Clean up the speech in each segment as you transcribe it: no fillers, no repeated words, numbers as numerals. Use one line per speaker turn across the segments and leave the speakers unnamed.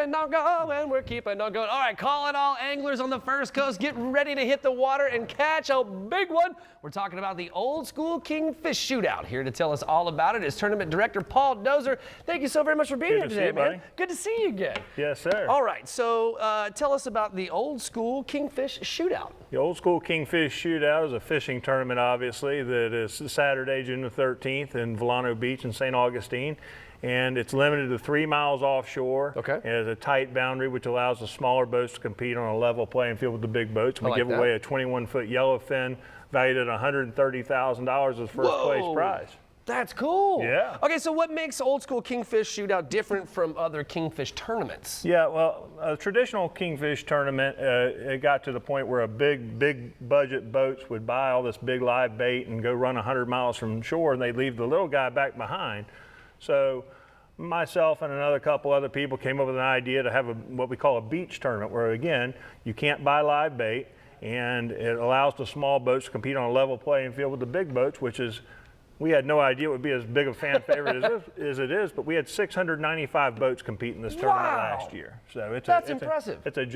keeping on going, we're keeping on going. All right, calling all anglers on the First Coast. Get ready to hit the water and catch a big one. We're talking about the old school Kingfish Shootout. Here to tell us all about it is Tournament Director Paul Dozer. Thank you so very much for being here today, man. Good to see you again.
Yes, sir.
All right, so tell us about the old school Kingfish Shootout.
The old school Kingfish Shootout is a fishing tournament, obviously, that is Saturday, June the 13th in Volano Beach in St. Augustine. And it's limited to 3 miles offshore. Okay. And it's a tight boundary, which allows the smaller boats to compete on a level playing field with the big boats. We give away a 21-foot yellowfin valued at $130,000 as first place prize.
That's cool.
Yeah.
Okay, so what makes old school Kingfish Shootout different from other Kingfish tournaments?
Yeah, well, a traditional Kingfish tournament, it got to the point where a big budget boats would buy all this big live bait and go run 100 miles from shore, and they'd leave the little guy back behind. So myself and another couple other people came up with an idea to have what we call a beach tournament, where again, you can't buy live bait, and it allows the small boats to compete on a level playing field with the big boats, which is, we had no idea it would be as big a fan favorite as it is, but we had 695 boats compete in this tournament last year. So
that's impressive.
It's a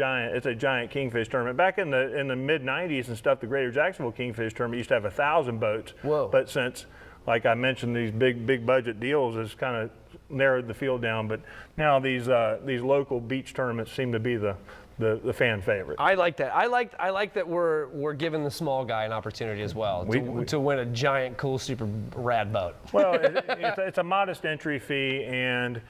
giant Kingfish tournament. Back in the mid '90s and stuff, the Greater Jacksonville Kingfish tournament used to have 1,000 boats. Whoa. But since, like I mentioned, these big budget deals has kind of narrowed the field down. But now these local beach tournaments seem to be the fan favorite.
I like that. I like that we're giving the small guy an opportunity as well to win a giant, cool, super rad boat.
Well, it's a modest entry fee, and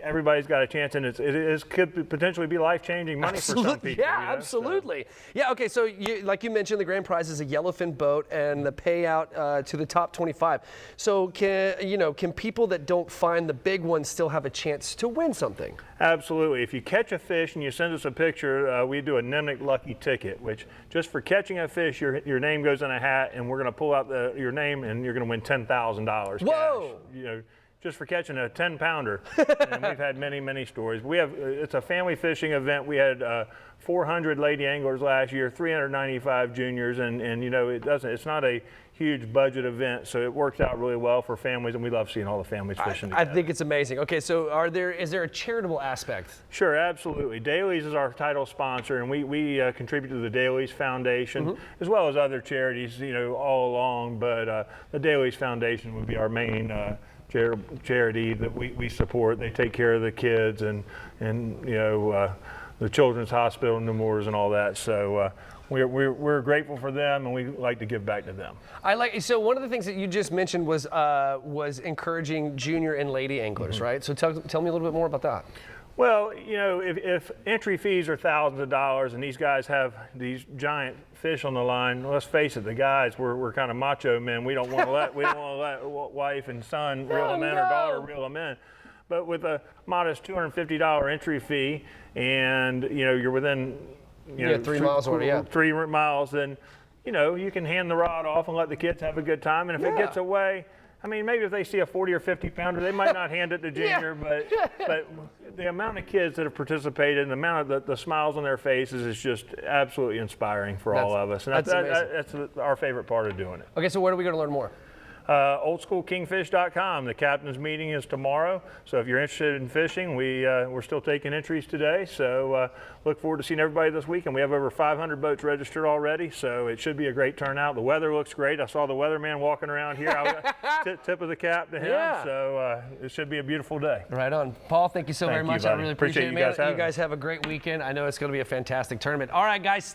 everybody's got a chance, and it could potentially be life-changing money for some people.
Yeah, you know? Absolutely. So. Yeah, okay, so like you mentioned, the grand prize is a yellowfin boat and the payout to the top 25. So can people that don't find the big one still have a chance to win something?
Absolutely. If you catch a fish and you send us a picture, we do a Nimnik Lucky Ticket, which just for catching a fish, your name goes in a hat, and we're going to pull out your name, and you're going to win $10,000
Whoa!
Cash. You know, just for catching a 10-pounder, and we've had many stories. It's a family fishing event. We had 400 lady anglers last year, 395 juniors, and you know, it's not a huge budget event, so it works out really well for families, and we love seeing all the families fishing together.
I think it's amazing. Okay, so is there a charitable aspect?
Sure, absolutely. Dailies is our title sponsor, and we contribute to the Dailies Foundation, as well as other charities, you know, all along, but the Dailies Foundation would be our main charity that we support. They take care of the kids and you know, the Children's Hospital, Nemours, and all that. So we're grateful for them, and we like to give back to them.
So one of the things that you just mentioned was encouraging junior and lady anglers, right? So tell me a little bit more about that.
Well, you know, if entry fees are thousands of dollars and these guys have these giant fish on the line, let's face it, the guys, we're kind of macho men. We don't want to let wife and son reel them in, or daughter reel them in. But with a modest $250 entry fee, and you know, you're within
3 miles or
3 miles, then you know, you can hand the rod off and let the kids have a good time. And if it gets away, I mean, maybe if they see a 40 or 50 pounder, they might not hand it to junior, but the amount of kids that have participated and the amount of the smiles on their faces is just absolutely inspiring for all of us. And that's our favorite part of doing it.
Okay, so where do we go to learn more?
oldschoolkingfish.com. The captain's meeting is tomorrow, so if you're interested in fishing, we're still taking entries today, so look forward to seeing everybody this weekend. We have over 500 boats registered already, so it should be a great turnout. The weather looks great. I saw the weatherman walking around here. Tip of the cap to him, so it should be a beautiful day.
Right on. Paul, thank you so very much. I really appreciate it, man.
You
guys have a great weekend. I know it's going to be a fantastic tournament. All right, guys.